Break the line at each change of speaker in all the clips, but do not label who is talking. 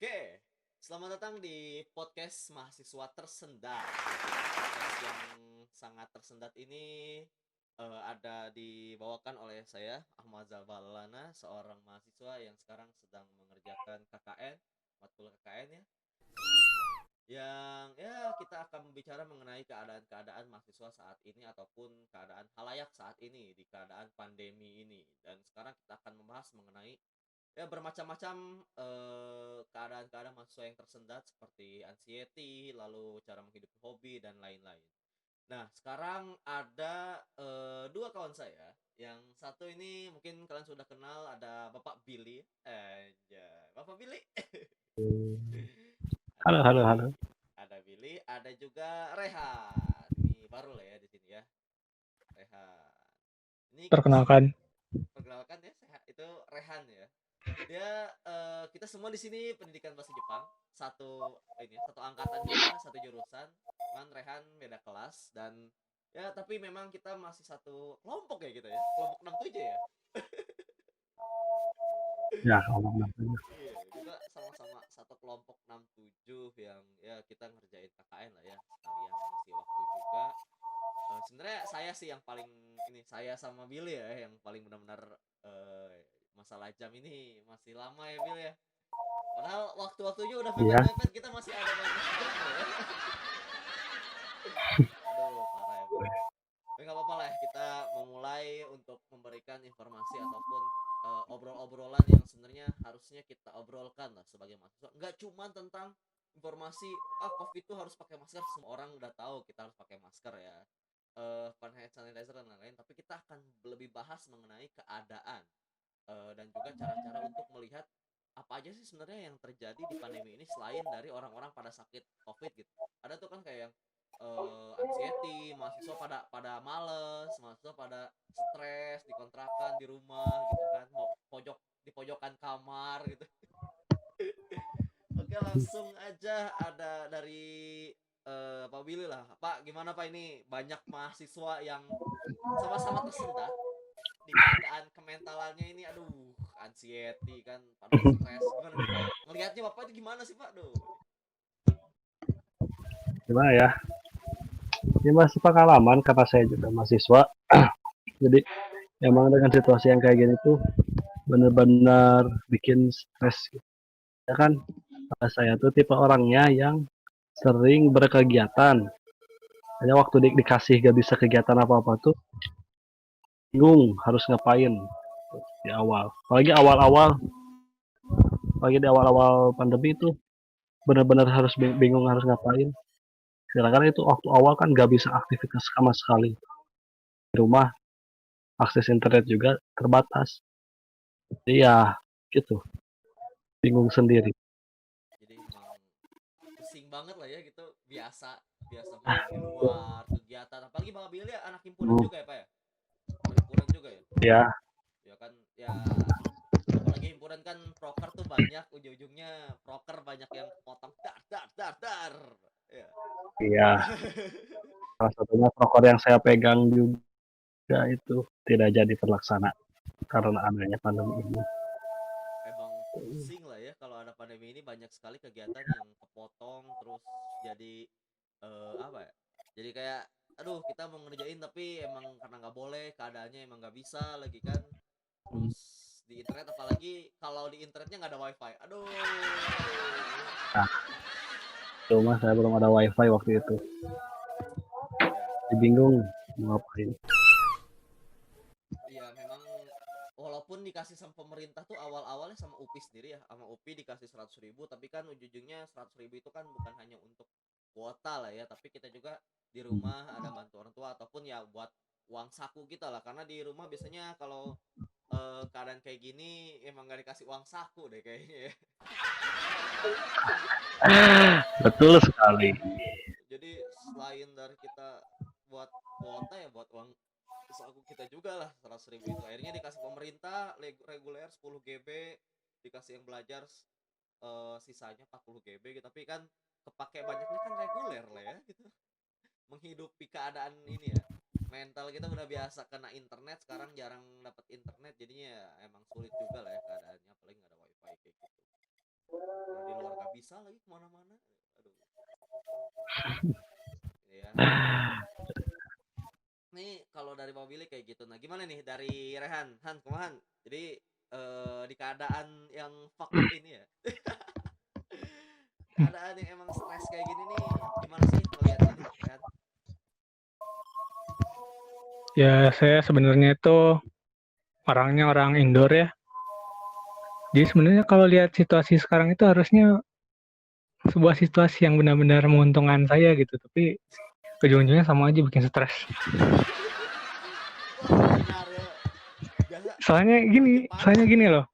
Oke, selamat datang di podcast mahasiswa tersendat. Podcast yang sangat tersendat ini ada dibawakan oleh saya Ahmad Zabalana, seorang mahasiswa yang sekarang sedang mengerjakan KKN, matkul KKN ya. Yang ya kita akan berbicara mengenai keadaan-keadaan mahasiswa saat ini ataupun keadaan halayak saat ini di keadaan pandemi ini. Dan sekarang kita akan membahas mengenai ya bermacam-macam keadaan-keadaan mahasiswa yang tersendat seperti anxiety, lalu cara menghidupi hobi dan lain-lain. Nah, sekarang ada dua kawan saya. Yang satu ini mungkin kalian sudah kenal, ada Bapak Billy. Bapak Billy. Ada
Halo, halo,
Billy,
halo.
ada juga Rehan. Ini baru lah ya di sini ya, Rehan. Ini kita
Perkenalkan,
perkenalkan ya, itu Rehan ya. Dia kita semua di sini pendidikan bahasa Jepang, satu angkatan juga, satu jurusan. Cuman Rehan beda kelas dan ya tapi memang kita masih satu kelompok ya kita ya. Kelompok 67 ya.
ya ngomong namanya.
Iya, kita sama-sama satu kelompok 67 yang ya kita ngerjain KKN lah ya, sekalian ngisi waktu juga. Sebenarnya saya sih yang paling ini, saya sama Billy ya yang paling benar-benar masalah jam ini masih lama ya Bill ya. Padahal waktu-waktunya udah
Iya,
mepet-mepet, kita masih ada banyak jam loh ya. Aduh, parah ya, Bro. Tapi nggak apa-apa lah, kita memulai untuk memberikan informasi ataupun obrol-obrolan yang sebenarnya harusnya kita obrolkan lah sebagai mahasiswa. Nggak cuma tentang informasi, COVID itu harus pakai masker, semua orang udah tahu kita harus pakai masker ya. Hand sanitizer dan lain-lain, tapi kita akan lebih bahas mengenai keadaan dan juga cara-cara untuk melihat apa aja sih sebenarnya yang terjadi di pandemi ini selain dari orang-orang pada sakit COVID gitu. Ada tuh kan kayak yang anxiety, mahasiswa pada pada males, mahasiswa pada stres di kontrakan di rumah gitu kan, mau pojok di pojokan kamar gitu. Oke, langsung aja ada dari Pak Billy lah. Pak, gimana Pak, ini banyak mahasiswa yang sama-sama tersendat di keadaan kementalannya ini, aduh, anxiety kan, pada stres. Gimana nih Pak? Ngelihatnya Bapak itu gimana sih Pak? Duh.
gimana ya? Ini masih pengalaman karena saya juga mahasiswa. Jadi emang dengan situasi yang kayak gini tuh bener-bener bikin stres gitu. Ya kan, saya tuh tipe orangnya yang sering berkegiatan. Hanya waktu dikasih gak bisa kegiatan apa-apa tuh bingung harus ngapain di awal. Apalagi di awal-awal pandemi itu benar-benar harus bingung harus ngapain. Sedangkan itu waktu awal kan gak bisa aktivitas sama sekali. Di rumah akses internet juga terbatas. Jadi ya gitu, bingung sendiri.
Jadi emang pusing banget lah ya gitu, biasa biasa main di luar, kegiatan. Apalagi Bang Billy ya, anak himpunan
Hmm,
juga ya Pak ya? Anak himpunan juga ya?
ya,
Ya kan, ya apalagi himpunan kan proker tuh banyak, ujung-ujungnya proker banyak yang potong dar dar dar dar. Ya.
iya. Salah satunya proker yang saya pegang juga itu tidak jadi terlaksana karena adanya pandemi ini.
Emang pusing lah ya kalau ada pandemi ini, banyak sekali kegiatan yang kepotong terus jadi apa ya? Jadi kayak aduh kita mau ngerjain tapi emang karena nggak boleh, keadaannya emang nggak bisa lagi kan. Terus di internet, apalagi kalau di internetnya nggak ada wifi. Aduh.
Nah, cuma saya belum ada wifi waktu itu.
Ya,
Jadi bingung mau ngapain.
iya memang walaupun dikasih sama pemerintah tuh awal-awalnya sama UPI sendiri ya, sama UPI dikasih 100.000, tapi kan ujung-ujungnya 100.000 itu kan bukan hanya untuk kuota lah ya, tapi kita juga di rumah ada bantu orang tua ataupun ya buat uang saku kita lah, karena di rumah biasanya kalau keadaan kayak gini emang gak dikasih uang saku deh kayaknya ya.
Betul sekali.
Jadi selain dari kita buat kuota ya buat uang saku kita juga lah, 100.000 itu akhirnya dikasih pemerintah reguler 10 GB, dikasih yang belajar sisanya 40 GB gitu. Tapi kan kepake banyaknya kan reguler lah ya gitu, menghidupi keadaan ini ya. Mental kita udah biasa kena internet, sekarang jarang dapat internet, jadinya ya emang sulit juga lah ya keadaannya, apalagi nggak ada wifi kayak gitu. Kalau di luar bisa lagi kemana-mana. Aduh, ya. Nih kalau dari Pak Billy kayak gitu. Nah, gimana nih dari Rehan? Han, kumahan? Jadi di keadaan yang fuck up ini ya. Keadaan yang emang stres kayak gini nih, gimana sih ngelihatnya nih, Rehan?
Ya, saya sebenarnya itu orangnya orang indoor ya. Jadi sebenarnya kalau lihat situasi sekarang itu harusnya sebuah situasi yang benar-benar menguntungkan saya gitu. Tapi ujung-ujungnya sama aja bikin stres.
Kok skenario biasa
Soalnya
berkepanjang
gini
gitu?
loh.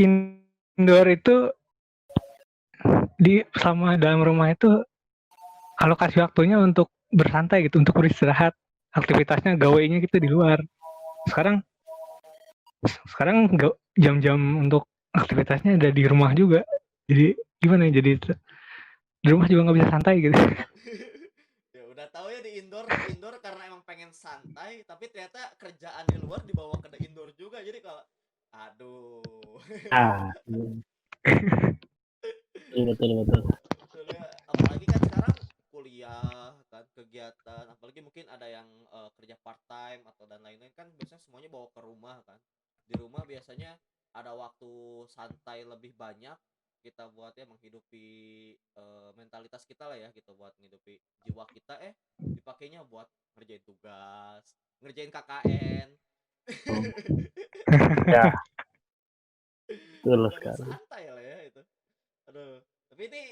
Indoor itu selama dalam rumah itu alokasi waktunya untuk bersantai gitu, untuk beristirahat. Aktivitasnya gawainya gitu di luar. Sekarang sekarang jam-jam untuk aktivitasnya ada di rumah juga. Jadi gimana ya? Jadi di rumah juga nggak bisa santai gitu.
Ya udah tahu ya di indoor indoor karena emang pengen santai, tapi ternyata kerjaan di luar dibawa ke indoor juga. Jadi kalau aduh.
Ah, iya, betul betul.
Soalnya apalagi kan sekarang kuliah kan kegiatan, apalagi mungkin ada yang kerja part time atau dan lain-lain kan biasanya semuanya bawa ke rumah kan. Di rumah biasanya ada waktu santai lebih banyak kita buat ya menghidupi mentalitas kita lah ya gitu, buat menghidupi jiwa kita dipakainya buat ngerjain tugas, ngerjain KKN.
Ya, betul
Udah mau
sekali.
santai lah ya itu. Aduh, tapi ini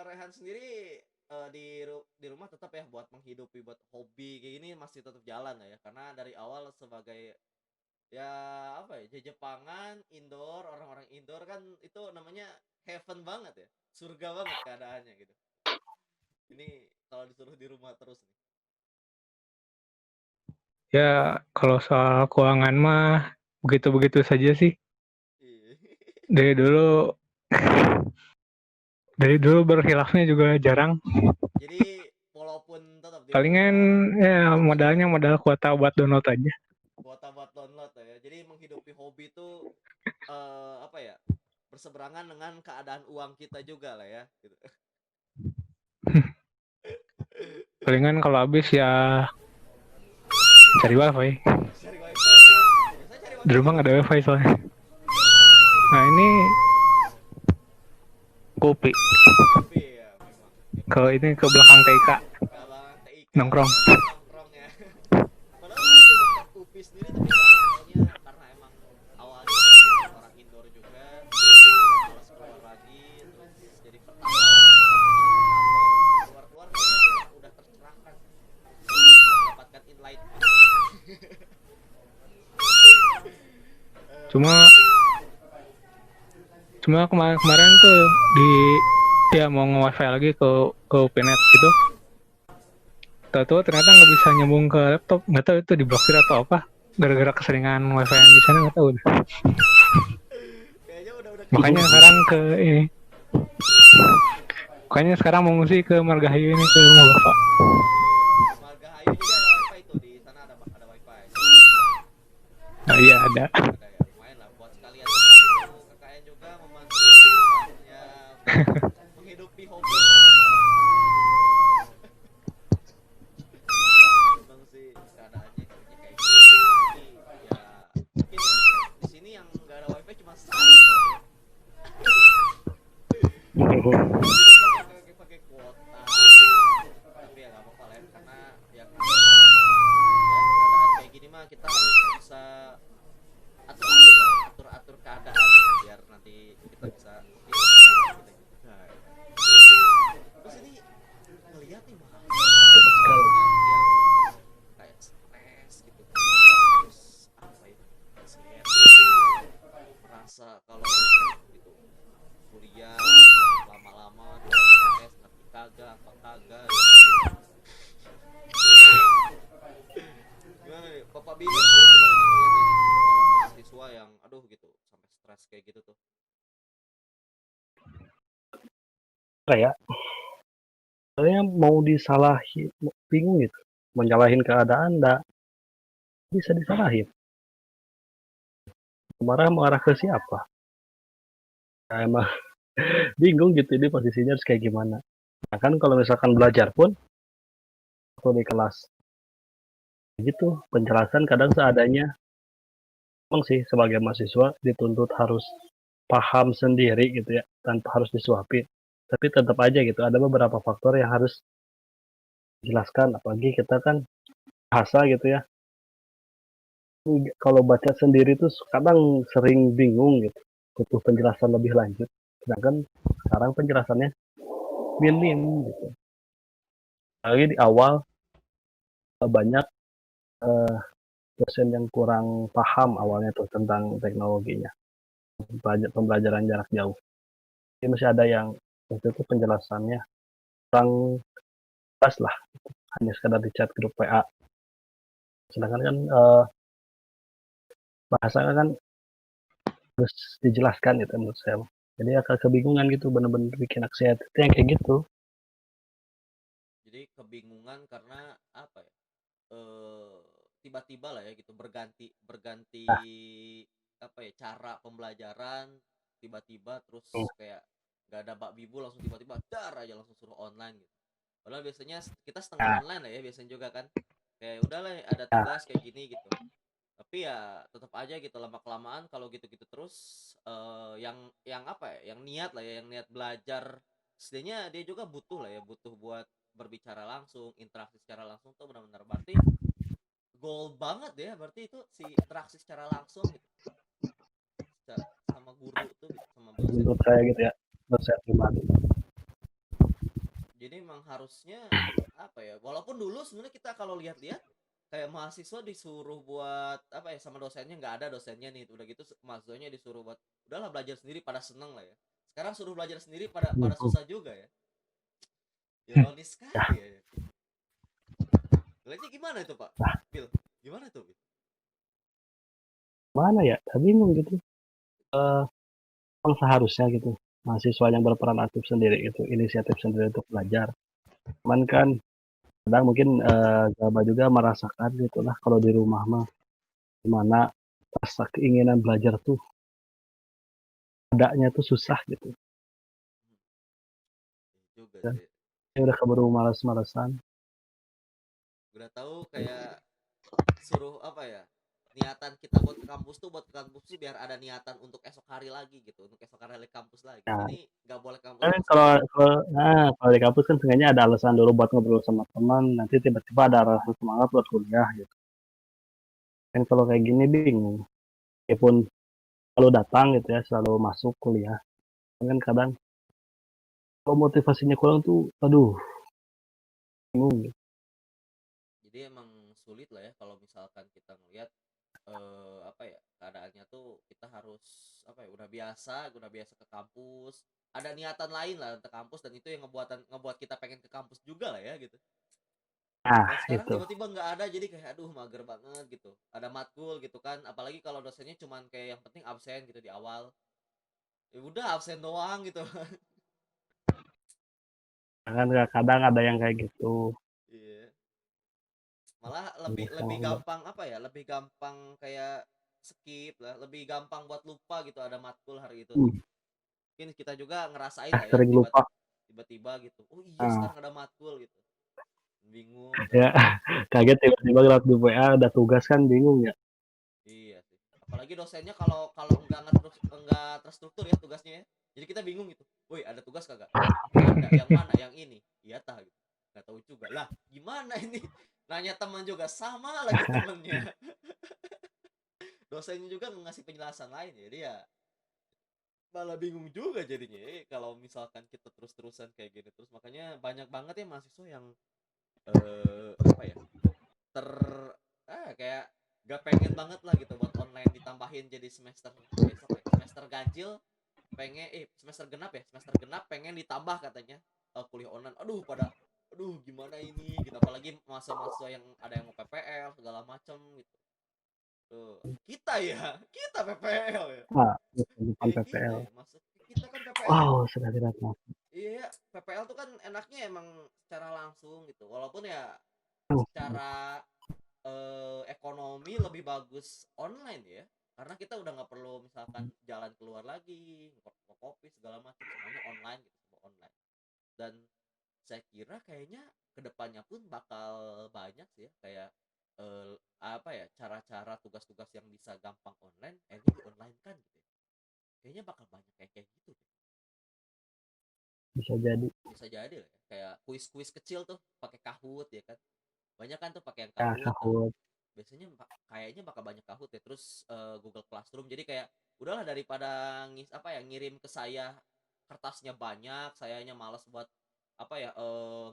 Rehan sendiri di rumah tetap ya buat menghidupi, buat hobi kayak gini masih tetap jalan lah ya, karena dari awal sebagai ya apa ya, jepangan indoor, orang-orang indoor kan itu namanya heaven banget ya, surga banget keadaannya gitu. Ini kalau disuruh di rumah terus nih.
Ya, kalau soal keuangan mah begitu-begitu saja sih.
Iya.
Dari dulu dari dulu berkhilafnya juga jarang.
Jadi walaupun tetap di
Palingan
rumah
ya
tetap ada
modalnya modal kuota buat download aja.
kuota buat download ya. Jadi menghidupi hobi itu apa ya, berseberangan dengan keadaan uang kita juga lah ya gitu.
Palingan kalau habis ya cari wifi.
Cari wifi ya. Biasanya cari
Di
wifi di
rumah nggak
mana
ada
nih?
wifi soalnya.
Cari wifi di
Nah
mana?
ini kopi
Kopi ya memang. Ya,
ke
kopi
ini ke belakang TIK
kalangan TIK lah
nongkrong.
ya, nongkrong ya. Padahal saya di dekat UPI sendiri tapi jarang, soalnya karena emang awalnya orang indoor juga, malas keluar lagi, terus jadi pertama lah, Jakarta jadi pertama, keluar-keluar kayaknya udah tercerahkan, mendapatkan enlightenment.
Cuma cuma kemarin tuh di ya mau nge-wifi lagi ke UPNet gitu. Tahu-tahu ternyata nggak bisa nyambung ke laptop, nggak tahu itu diblokir atau apa. Gara-gara keseringan wifi di sana nggak tahu.
Kayaknya udah
Makanya
kebiasaan.
sekarang ke ini. Makanya sekarang mengungsi ke Margahayu ini ke rumah bapak.
Margahayu jadi ada wifi tuh, di sana ada wifi.
Oh iya ada.
Ada ya, lumayan lah buat sekalian membantu KKN juga, membantu ya menghidupi hobi. Emang sih keadaannya kayaknya kayak gitu. Tapi ya mungkin di sini yang nggak ada wifi cuma saya. Hidup pakai kuota. Tapi ya nggak apa-apa lah ya, karena yang ya keadaan kayak gini mah kita harus bisa atur keadaan biar nanti kita bisa hidup di keadaan kita gitu. Nah, ya. Terus ini ngeliat nih mah
Sekali.
yang kayak stres gitu, terus apa ya, anxiety, merasa kalau gitu kuliah lama-lama di SKS ngerti kagak apa kagak gitu. Gimana nih Bapak Billy sendiri, gimana nih ngeliat ini para mahasiswa yang aduh gitu sampai stres kayak gitu tuh?
Ya, saya mau disalahin, bingung gitu. Mau nyalahin keadaan, enggak bisa disalahin. Marah mengarah ke siapa? Ya, emang Bingung gitu ini posisinya harus kayak gimana. Nah kan kalau misalkan belajar pun waktu di kelas gitu penjelasan kadang seadanya. Emang sih sebagai mahasiswa dituntut harus paham sendiri gitu ya tanpa harus disuapin. Tapi tetap aja gitu ada beberapa faktor yang harus dijelaskan apalagi kita kan bahasa gitu ya. Kalau baca sendiri tuh kadang sering bingung gitu. Butuh penjelasan lebih lanjut. Sedangkan sekarang penjelasannya minim gitu. Lagi di awal banyak eh, dosen yang kurang paham awalnya tuh tentang teknologinya. Pembelajaran jarak jauh. Jadi masih ada yang waktu itu penjelasannya kurang pas lah, hanya sekadar di chat grup WA. Sedangkan kan bahasanya kan harus dijelaskan gitu menurut saya. Jadi agak kebingungan gitu bener-bener bikin aksi itu yang kayak gitu.
Jadi kebingungan karena apa ya? Tiba-tiba lah ya gitu berganti berganti
Nah,
apa ya cara pembelajaran tiba-tiba terus
hmm,
kayak nggak ada bak bibu langsung tiba-tiba dar aja langsung suruh online gitu. Padahal biasanya kita setengah
nah,
online lah ya biasanya juga kan. Kayak udahlah ada
nah,
tugas kayak gini gitu. Tapi ya tetap aja gitu lama kelamaan kalau gitu-gitu terus yang apa ya yang niat lah ya yang niat belajar setidaknya dia juga butuh lah ya butuh buat berbicara langsung interaksi secara langsung tuh benar-benar berarti goal banget ya berarti itu si interaksi secara langsung gitu sama guru tuh gitu sama dosen
menurut
gitu
saya gitu ya, menurut saya pribadi.
jadi emang harusnya apa ya walaupun dulu sebenarnya kita kalau lihat-lihat kayak mahasiswa disuruh buat apa ya sama dosennya nggak ada dosennya nih udah gitu mahasiswanya disuruh buat udahlah belajar sendiri pada seneng lah ya sekarang suruh belajar sendiri pada
Hmm,
pada
hmm.
susah juga ya ironis
Ya,
sekali ya Lihatnya gimana itu Pak
nah,
Bil gimana tuh Bil
mana ya? Saya bingung gitu. Eh, Emang seharusnya gitu mahasiswa yang berperan aktif sendiri itu inisiatif sendiri untuk belajar. Cuman kan kadang mungkin Gaba juga merasakan gitu lah kalau di rumah mah gimana rasa keinginan belajar tuh adanya tuh susah gitu.
juga
Dan
sih
ya udah keburu malas-malasan.
udah tahu kayak suruh apa ya niatan kita buat ke kampus tuh buat ke kampus tuh biar ada niatan untuk esok hari lagi gitu untuk esok hari kampus lagi
Nah,
ini nggak boleh kampus
kan
sama
kalau
sekali
kalau di kampus kan sebenarnya ada alasan dulu buat ngobrol sama teman, nanti tiba-tiba ada rasa semangat buat kuliah gitu. Kan kalau kayak gini bingung. Meskipun selalu datang gitu ya, selalu masuk kuliah. Kan kadang kalau motivasinya kurang tuh, aduh, bingung gitu.
jadi emang sulit lah ya kalau misalkan kita ngelihat apa ya keadaannya tuh kita harus apa ya udah biasa ke kampus ada niatan lain lah ke kampus dan itu yang ngebuat kita pengen ke kampus juga lah ya gitu
Nah,
dan sekarang
itu.
tiba-tiba nggak ada jadi kayak aduh mager banget gitu ada matkul gitu kan apalagi kalau dosennya cuman kayak yang penting absen gitu di awal ya udah absen doang gitu
Kan kadang ada yang kayak gitu.
iya malah lebih
Yang
lebih
udah
gampang apa ya lebih gampang kayak skip lah lebih gampang buat lupa gitu ada matkul hari itu tuh
hmm,
mungkin kita juga ngerasain lah ya
sering lupa.
tiba-tiba gitu oh iya
Nah,
sekarang ada matkul gitu bingung
ya
kan
kaget tiba-tiba lewat di WA ada tugas kan bingung ya.
iya sih apalagi dosennya kalau kalau enggak terstruktur ya tugasnya ya jadi kita bingung gitu woi ada tugas kagak nggak ada yang mana yang ini iya tah gitu nggak tahu juga lah gimana ini nanya teman juga sama lagi temennya dosennya juga ngasih penjelasan lain jadi ya malah bingung juga jadinya kalau misalkan kita terus-terusan kayak gini terus makanya banyak banget ya mahasiswa yang apa ya ter kayak gak pengen banget lah gitu buat online ditambahin jadi semester besok ya semester ganjil pengen semester genap ya semester genap pengen ditambah katanya kuliah online aduh gimana ini gitu apalagi masa-masa yang ada yang mau PPL segala macam gitu tuh kita PPL ya
Ah, depan
kayak kita
PPL.
ya maksud kita kan PPL tuh
Wow, sudah tidak mau.
iya PPL tuh kan enaknya emang secara langsung gitu walaupun ya secara ekonomi lebih bagus online ya karena kita udah nggak perlu misalkan jalan keluar lagi kopi segala macam, semuanya online gitu, semua online. Dan saya kira kayaknya kedepannya pun bakal banyak sih ya, kayak apa ya, cara-cara tugas-tugas yang bisa gampang online ini di online kan gitu ya. Kayaknya bakal banyak kayak kayak gitu deh.
Bisa jadi.
Bisa jadi lah ya, kayak kuis-kuis kecil tuh pakai Kahoot ya kan, banyak kan tuh pakai yang
Ya,
Kahoot tuh.
Kahoot.
Biasanya kayaknya bakal banyak Kahoot ya, terus Google Classroom, jadi kayak udahlah daripada apa ya, ngirim ke saya kertasnya banyak, sayanya malas buat apa ya,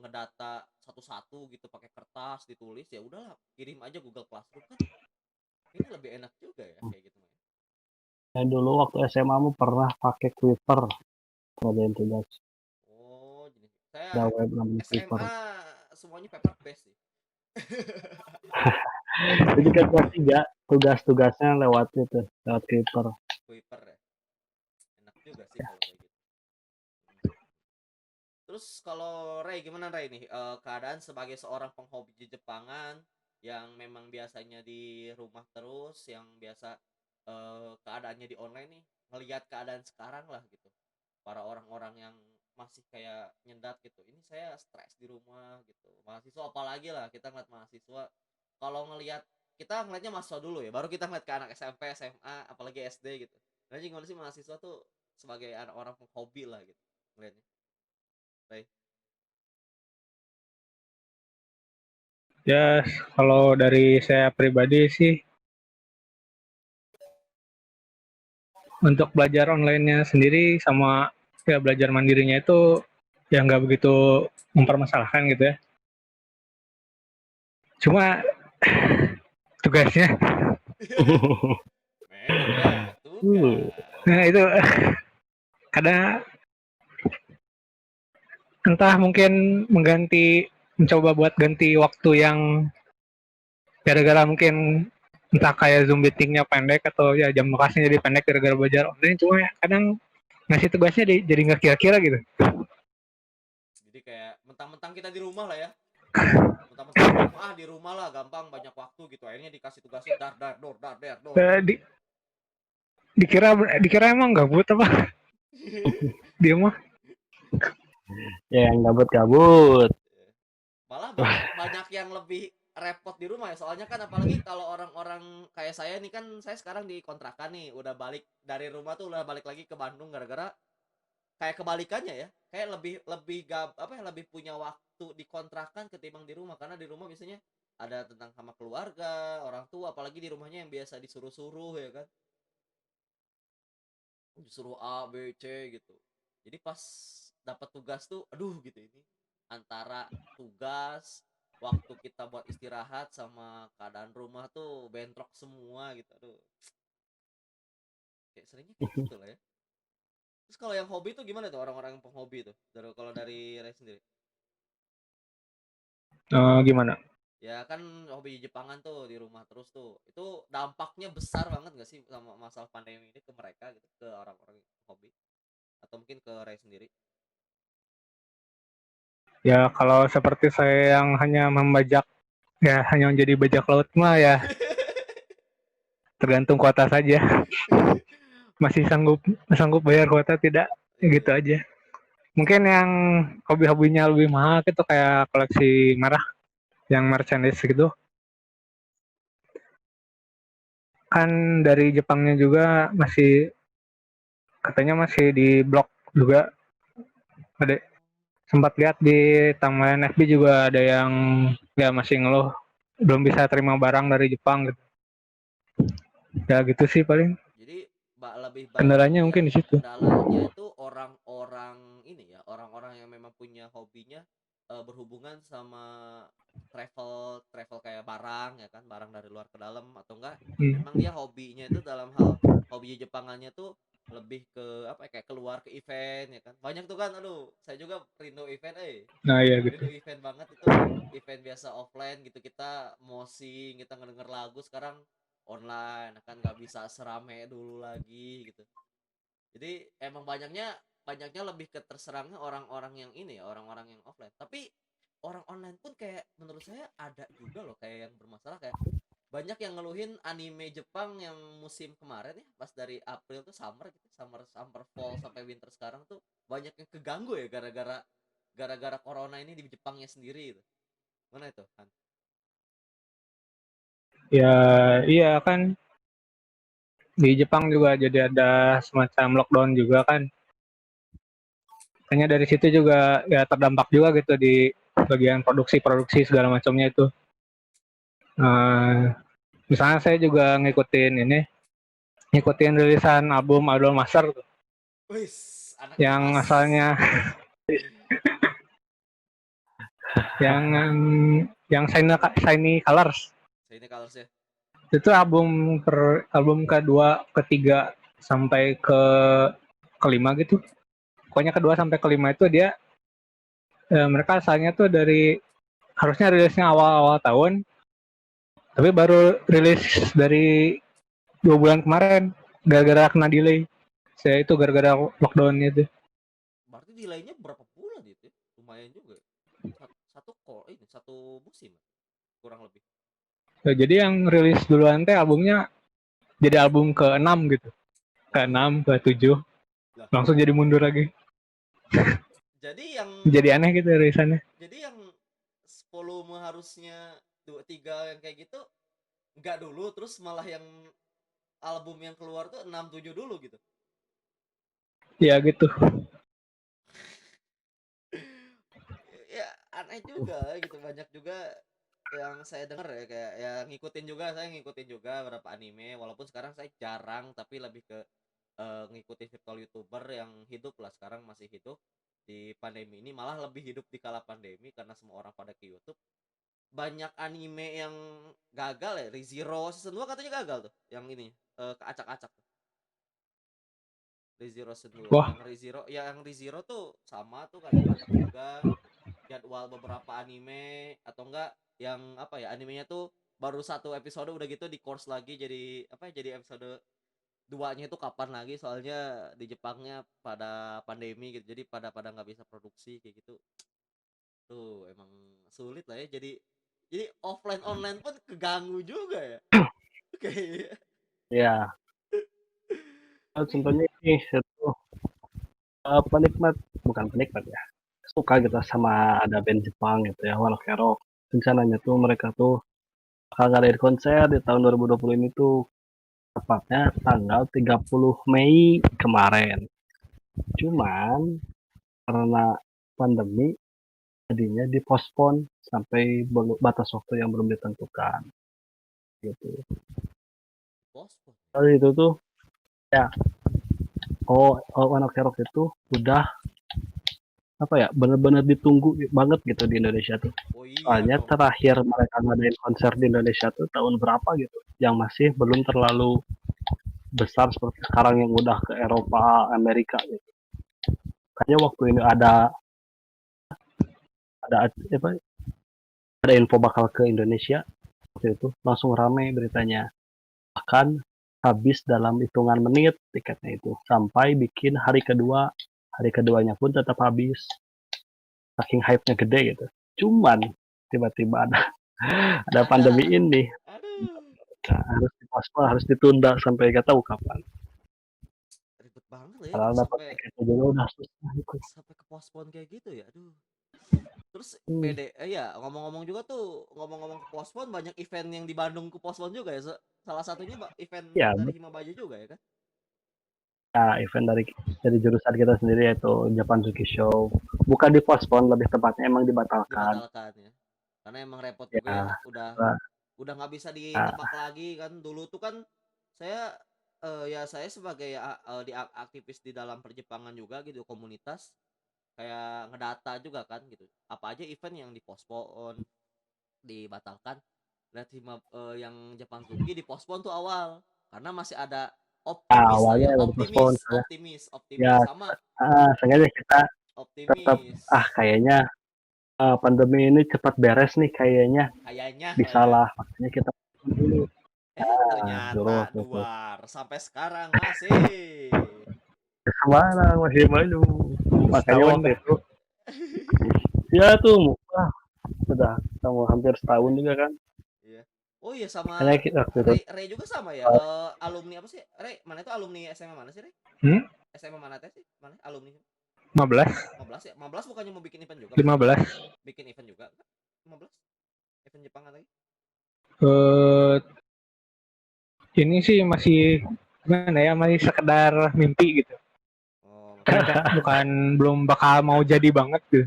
ngedata satu-satu gitu pakai kertas ditulis, ya udahlah kirim aja Google Classroom kan, ini lebih enak juga ya kayak gitu ya.
Saya dulu waktu SMA mu pernah pakai Twitter kerjain tugas.
Oh jadi saya
Ada web namanya Twitter.
SMA semuanya paper based sih.
Jadi kan kelas 3 tugas-tugasnya lewat itu, lewat Twitter.
Paper ya, enak juga sih kalau kayak gitu. Hmm. Terus kalau Ray, gimana Ray nih, keadaan sebagai seorang penghobi Jepangan yang memang biasanya di rumah terus, yang biasa keadaannya di online nih, ngelihat keadaan sekarang lah gitu, para orang-orang yang masih kayak nyendat gitu, ini saya stres di rumah gitu, mahasiswa apalagi lah, kita ngeliat mahasiswa, kalau ngelihat, kita ngeliatnya mahasiswa dulu ya, baru kita ngeliat ke anak SMP, SMA, apalagi SD gitu. Nah gimana sih mahasiswa tuh sebagai anak orang penghobi lah gitu ngeliatnya, Ray?
Ya, kalau dari saya pribadi sih, untuk belajar online-nya sendiri sama ya belajar mandirinya itu ya nggak begitu mempermasalahkan gitu ya. Cuma tugasnya,
Memang ya, tugas.
nah itu kadang entah mungkin mencoba buat ganti waktu yang gara-gara mungkin entah kayak Zoom meetingnya pendek atau ya jam lokasinya jadi pendek gara-gara belajar online, cuma ya kadang ngasih tugasnya jadi nggak kira-kira gitu.
Jadi kayak mentang-mentang kita di rumah lah ya. Mentang-mentang di rumah lah, gampang banyak waktu gitu. Akhirnya dikasih tugasnya dar dar dor dar der dor
Eh,
gitu.
di, dikira dikira emang gabut apa dia mah.
Ya yang gabut-gabut.
Malah banyak banyak yang lebih repot di rumah ya. Soalnya kan apalagi kalau orang-orang kayak saya nih, kan saya sekarang di kontrakan nih, udah balik dari rumah tuh udah balik lagi ke Bandung gara-gara kayak kebalikannya ya, kayak lebih lebih apa ya, lebih punya waktu di kontrakan ketimbang di rumah, karena di rumah biasanya ada tentang sama keluarga orang tua, apalagi di rumahnya yang biasa disuruh-suruh ya kan, disuruh A B C gitu. Jadi pas dapat tugas tuh aduh gitu, ini antara tugas, waktu kita buat istirahat, sama keadaan rumah tuh bentrok semua gitu, aduh, kayak seringnya kayak gitu lah ya. Terus kalau yang hobi tuh gimana tuh, orang-orang yang penghobi tuh, kalau dari Ray sendiri?
Gimana?
Ya kan hobi Jepangan tuh di rumah terus tuh. Itu dampaknya besar banget gak sih sama masalah pandemi ini ke mereka gitu, ke orang-orang hobi? Atau mungkin ke Ray sendiri?
Ya kalau seperti saya yang hanya membajak, ya hanya menjadi bajak laut mah ya tergantung kuota saja. Masih sanggup sanggup bayar kuota tidak, ya gitu
Iya.
aja. Mungkin yang hobi-hobinya lebih mahal itu kayak koleksi merah, yang merchandise gitu. Kan dari Jepangnya juga masih, katanya masih di blok juga. Ada sempat lihat di timeline FB juga ada yang ya masih ngeluh belum bisa terima barang dari Jepang gitu. Ya gitu sih paling
Jadi lebih
kendalanya
banyaknya
mungkin di situ.
kendalanya itu orang-orang ini ya, orang-orang yang memang punya hobinya berhubungan sama travel travel kayak barang ya kan, barang dari luar ke dalam, atau enggak memang
Hmm.
dia hobinya itu dalam hal hobi Jepangannya tuh lebih ke apa ya, kayak keluar ke event ya kan, banyak tuh kan, aduh saya juga rindu event,
Nah ya gitu.
rindu event banget itu. Event biasa offline gitu, kita mosing, kita ngedenger lagu, sekarang online kan nggak bisa serame dulu lagi gitu. Jadi emang banyaknya banyaknya lebih ke terserangnya orang-orang yang ini ya, orang-orang yang offline. Tapi orang online pun kayak menurut saya ada juga loh kayak yang bermasalah, kayak banyak yang ngeluhin anime Jepang yang musim kemarin ya, pas dari April tuh summer gitu, summer fall sampai winter sekarang tuh banyak yang keganggu ya gara-gara corona ini di Jepangnya sendiri gitu. Mana itu kan?
Ya iya kan, di Jepang juga jadi ada semacam lockdown juga kan. Hanya dari situ juga ya terdampak juga gitu di bagian produksi segala macamnya itu. Misalnya saya juga ngikutin rilisan album Idol Master tuh,
Wis, anak
yang
IMAS.
asalnya yang yang Shiny Colors.
Saya ini colors ya.
Itu album kedua, ketiga sampai kelima gitu. Pokoknya kedua sampai kelima itu dia mereka asalnya tuh harusnya rilisnya awal-awal tahun, tapi baru rilis dari 2 bulan kemarin gara-gara kena delay. Saya itu gara-gara lockdown itu.
Berarti delaynya berapa bulan itu ya? Lumayan juga. Satu musim kurang lebih.
Ya, jadi yang rilis duluan teh albumnya jadi album ke-6 gitu. Ke-6, ke-7
Lah,
langsung jadi mundur lagi.
jadi yang
Jadi aneh gitu rilisannya.
jadi yang volume harusnya 2 3 yang kayak gitu nggak dulu, terus malah yang album yang keluar tuh 6 7 dulu gitu.
Ya gitu.
Ya aneh juga gitu, banyak juga yang saya dengar ya, kayak ya saya ngikutin juga beberapa anime, walaupun sekarang saya jarang, tapi lebih ke ngikutin virtual youtuber yang hidup lah, sekarang masih hidup di pandemi ini, malah lebih hidup di kala pandemi karena semua orang pada ke YouTube. Banyak anime yang gagal ya, ReZero season 2 katanya gagal tuh, yang ini keacak-acak tuh. ReZero season 2,
Wah,
yang ReZero tuh sama tuh kacak-kacak juga jadwal beberapa anime, atau enggak yang apa ya, animenya tuh baru satu episode udah gitu di course lagi, jadi apa ya, jadi episode duanya itu kapan lagi, soalnya di Jepangnya pada pandemi gitu, jadi pada nggak bisa produksi kayak gitu tuh. Emang sulit lah ya, jadi offline online pun keganggu juga ya. Kayak
Ya,
ini
contohnya ini itu penikmat, bukan penikmat ya, suka gitu sama ada band Jepang gitu ya, One Ok Rock. Rencananya tuh mereka tuh bakal ngadain konser di tahun 2020 ini tuh, tepatnya tanggal 30 Mei kemarin. Cuman karena pandemi jadinya dipospon sampai batas waktu yang belum ditentukan gitu.
pospon.
Kali itu tuh ya, One Ok Rock itu udah apa ya, bener-bener ditunggu banget gitu di Indonesia tuh.
Oh iya
Soalnya
dong.
terakhir mereka ngadain konser di Indonesia tuh tahun berapa gitu, yang masih belum terlalu besar seperti sekarang yang udah ke Eropa, Amerika gitu. Kayaknya waktu ini ada apa, ada info bakal ke Indonesia waktu itu langsung rame beritanya. Bahkan habis dalam hitungan menit tiketnya itu, sampai bikin hari keduanya pun tetap habis. Saking hype-nya gede gitu. Cuman tiba-tiba ada pandemi
Ada.
ini,
Aduh,
harus dipospon, harus ditunda sampai gak tahu kapan.
ribet banget lah ya
Padahal
gitu,
dapat
sampai
tiketnya juga udah susah itu.
sampai ke pospon kayak gitu ya. Aduh. Terus
Hmm.
ya ngomong-ngomong juga tuh, ngomong-ngomong ke pospon, banyak event yang di Bandung ke pospon juga ya. Salah satunya event
Ya,
dari Himabaja juga ya kan?
event dari jurusan kita sendiri yaitu Japan Suki Show. Bukan dipospon, lebih tepatnya emang dibatalkan.
Dibatalkan ya. Karena emang repot juga ya,
Ya,
udah nggak bisa
nah,
ditebak lagi kan. Dulu tuh kan saya saya sebagai aktivis di dalam perjepangan juga gitu, komunitas, kayak ngedata juga kan gitu. Apa aja event yang dipospon, dibatalkan. Lihat yang Jepang Suki dipospon tuh awal karena masih ada optimis lah
awalnya
ya,
emang dipospon. Ya,
optimis sama
sengaja kita tetap
optimis
kayaknya pandemi ini cepat beres nih kayaknya,
kayaknya lah
bisa
ya.
lah, makanya kita dulu. Suruh
Ternyata
tuh
duar sampai sekarang masih
semarang masih maju, makanya
setahun
waktu
dah.
itu ya tuh sudah hampir setahun juga kan.
iya. Oh Oh iya sama
Makanya kita waktu itu
Ray juga sama ya.
uh,
Alumni apa sih? Ray, mana itu alumni SMA mana sih, Ray?
Hmm?
SMA mana teh sih? Mana alumni?
15,
15 ya? 15 bukannya mau bikin event juga, Mas?
15.
Bikin event juga kan? 15 event Jepangan lagi.
Eh, ini sih masih gimana ya, masih sekedar mimpi gitu.
Oh,
Kan bukan belum bakal mau jadi banget gitu.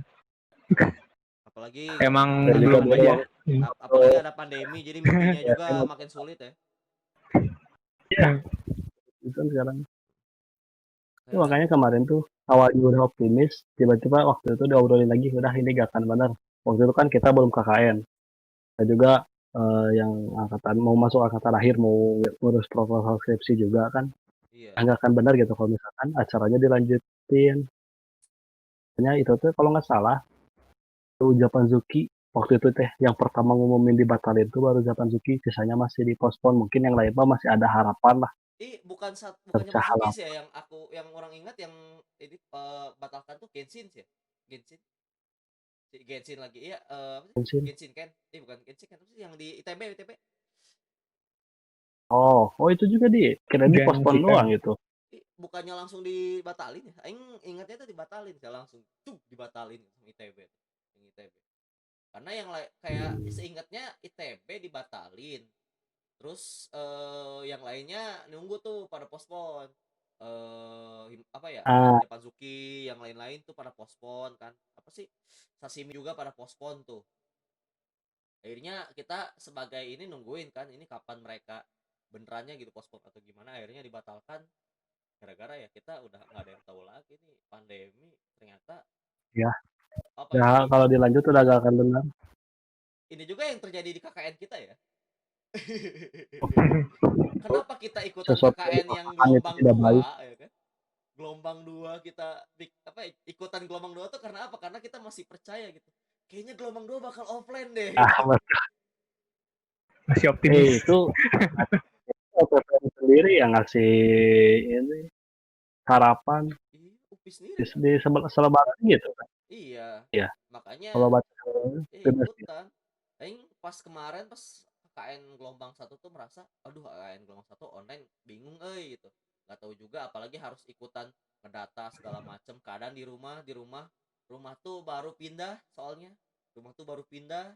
apalagi
Emang
saya juga
belum
dulu
aja.
waktu
apalagi ada pandemi jadi mimpinya
ya kan
juga makin sulit ya.
itu kan sekarang. Itu
Kayak
makanya kemarin tuh awalnya udah optimis, tiba-tiba waktu itu diobrolin lagi, udah ini gak akan benar. Waktu itu kan kita belum KKN. Saya juga yang angkatan mau masuk angkatan akhir mau ngurus proposal skripsi juga kan
iya.
nggak akan benar gitu kalau misalkan acaranya dilanjutin. Hanya itu tuh kalau nggak salah ucapan Zuki waktu itu teh yang pertama ngumumin dibatalin tuh baru ucapan Zuki, sisanya masih dipospon. Mungkin yang lain mah masih ada harapan lah,
Bukannya Pazuki
tercahalah
sih ya yang yang orang ingat yang ini batalkan tuh Genshin sih ya. Genshin. Si Genshin lagi. Iya, apa sih?
mungkin.
Genshin kan? Bukan Genshin kan apa sih yang di ITB.
Oh itu juga kira dipospon
Janjikan.
doang gitu.
Bukannya langsung dibatalin ya? Aing ingatnya tuh dibatalin, saya langsung tuh dibatalin sama ITB. Yang ITB. Karena yang kayak seingatnya ITB dibatalin. Terus yang lainnya nunggu tuh pada pospon. Apa ya?
Ah
Pazuki, yang lain-lain tuh pada pospon kan. Apa sih? Sashimi juga pada pospon tuh. Akhirnya kita sebagai ini nungguin kan ini kapan mereka benerannya gitu pospon atau gimana, akhirnya dibatalkan gara-gara ya kita udah nggak ada yang tahu lagi nih pandemi ternyata
ya,
apa
ya
ini
kalau dilanjut udah gak akan benar.
juga yang terjadi di KKN kita ya. Kenapa kita ikutan
Sesuatu yang
KKN yang
perlahan itu
gelombang
tidak baik.
2 ya kan? Gelombang 2 kita apa ikutan gelombang 2 tuh karena apa? Karena kita masih percaya gitu. Kayaknya gelombang 2 bakal offline deh
Ah,
gitu.
Masih optimis.
itu OPPN sendiri yang ngasih ini harapan
Upi sendiri kan.
di selebaran gitu kan.
Iya.
Ya, kalau
Makanya
baca
ikutan. Aing pas kemarin pas KKN gelombang 1 tuh merasa aduh KKN gelombang 1 online bingung gitu. Gak tahu juga apalagi harus ikutan ngedata segala macem, keadaan rumah tuh baru pindah soalnya. Rumah tuh baru pindah,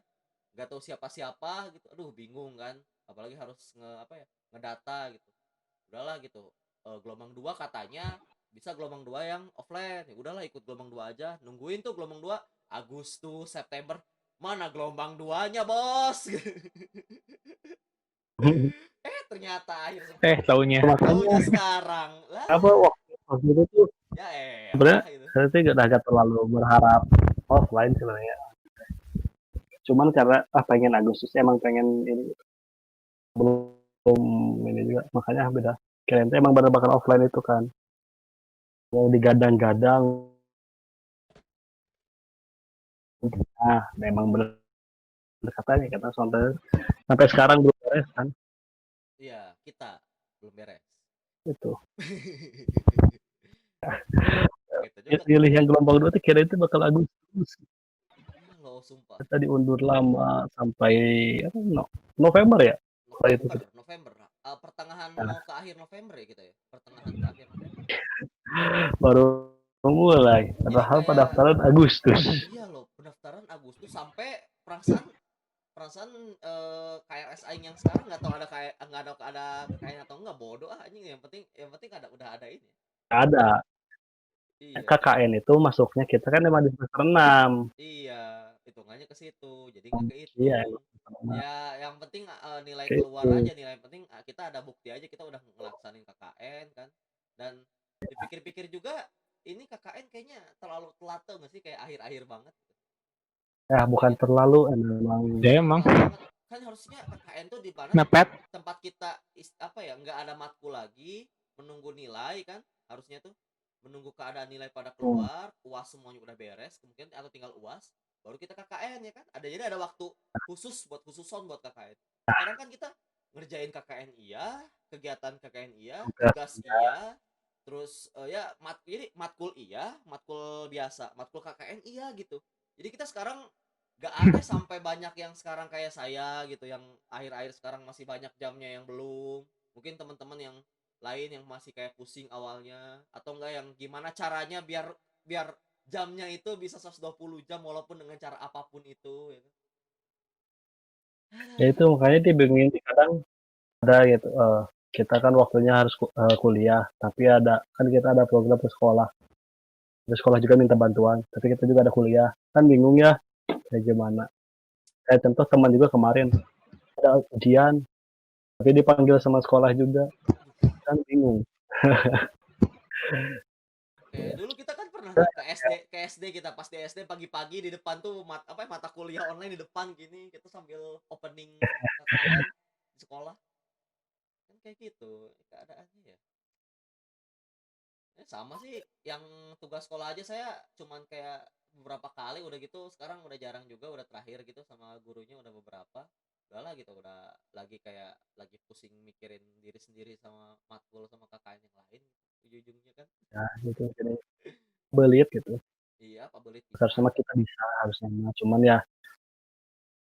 gak tahu siapa-siapa gitu. Aduh bingung kan. Apalagi harus ngedata gitu. Udahlah gitu. Gelombang 2 katanya bisa gelombang 2 yang offline. Ya udahlah ikut gelombang 2 aja. Nungguin tuh gelombang 2 Agustus, September. Mana gelombang 2-nya, Bos? Ternyata akhir
Taunya.
taunya
makanya
sekarang. Lah,
apa waktu itu tuh
ya
sebenarnya
elah gitu.
saya tuh gak terlalu berharap offline sebenarnya. Cuman karena pengen Agustus emang pengen ini belum ini juga makanya beda. Kirain tuh emang bener bakal offline itu kan. Mau digadang-gadang. Nah, memang bener katanya kata sampai sekarang belum beres kan
Iya, kita belum beres.
itu.
Kita juga
Pilih yang gelombang 2 tuh kira itu bakal Agustus.
iya loh sumpah.
Kita diundur lama sampai apa, November ya. Setelah itu
November,
kita.
November. Pertengahan
Nah,
mau ke akhir November ya kita ya. Pertengahan ke akhir November.
baru mulai.
Jadi
Padahal
kayak
pendaftaran Agustus.
iya loh pendaftaran Agustus sampai perasaan perasaan KRS Aing yang sekarang nggak tahu ada kayak nggak ada kayaknya atau enggak bodoh anjing yang penting ada udah ada ini.
Ada
Iya jadi
KKN itu masuknya kita kan emang di semester 6.
iya hitungannya ke situ jadi nggak
Iya,
kehitung.
emang semester 6.
Ya yang penting nilai
Kayak
keluar
itu.
aja nilai penting kita ada bukti aja kita udah ngelaksanin KKN kan. Dan dipikir-pikir juga ini KKN kayaknya terlalu telat tuh nggak sih kayak akhir-akhir banget gitu.
Ya, bukan
Iya
terlalu emang
Ya
telat
emang
banget kan harusnya KKN tuh di mana tempat
mepet.
tempat kita apa ya nggak ada matkul lagi menunggu nilai kan harusnya tuh menunggu keadaan nilai pada keluar UAS semuanya udah beres kemudian atau tinggal UAS baru kita KKN ya kan ada jadi ada waktu khususon buat KKN. Sekarang kan kita ngerjain KKN iya kegiatan KKN iya
tugas.
tugas iya terus ya jadi matkul iya matkul biasa matkul KKN iya gitu jadi kita sekarang Gak ada sampai banyak yang sekarang kayak saya gitu, yang akhir-akhir sekarang masih banyak jamnya yang belum. Mungkin teman-teman yang lain yang masih kayak pusing awalnya, atau enggak yang gimana caranya biar biar jamnya itu bisa 120 jam walaupun dengan cara apapun itu gitu.
Ya itu makanya dibingungin kadang ada gitu, kita kan waktunya harus kuliah, tapi ada kan kita ada program ke sekolah. Terus sekolah juga minta bantuan, tapi kita juga ada kuliah. Kan bingung ya, kayak gimana. Kayak contoh teman juga kemarin ada ujian, tapi dipanggil sama sekolah juga,
Aduh,
kan bingung.
kayak
Ya,
dulu kita kan pernah tuh ke SD kita pas di SD pagi-pagi di depan tuh mata kuliah online di depan gini kita sambil opening KKN di sekolah kan kayak gitu keadaannya ya. Sama sih yang tugas sekolah aja saya cuman kayak beberapa kali udah gitu sekarang udah jarang juga udah terakhir gitu sama gurunya udah beberapa udahlah gitu udah lagi kayak lagi pusing mikirin diri sendiri sama matkul sama KKN yang lain ujung-ujungnya kan.
ya gitu. Jadi belit gitu.
Iya apa boleh
Harusnya
pisan.
mah kita bisa, harusnya mah. Cuman ya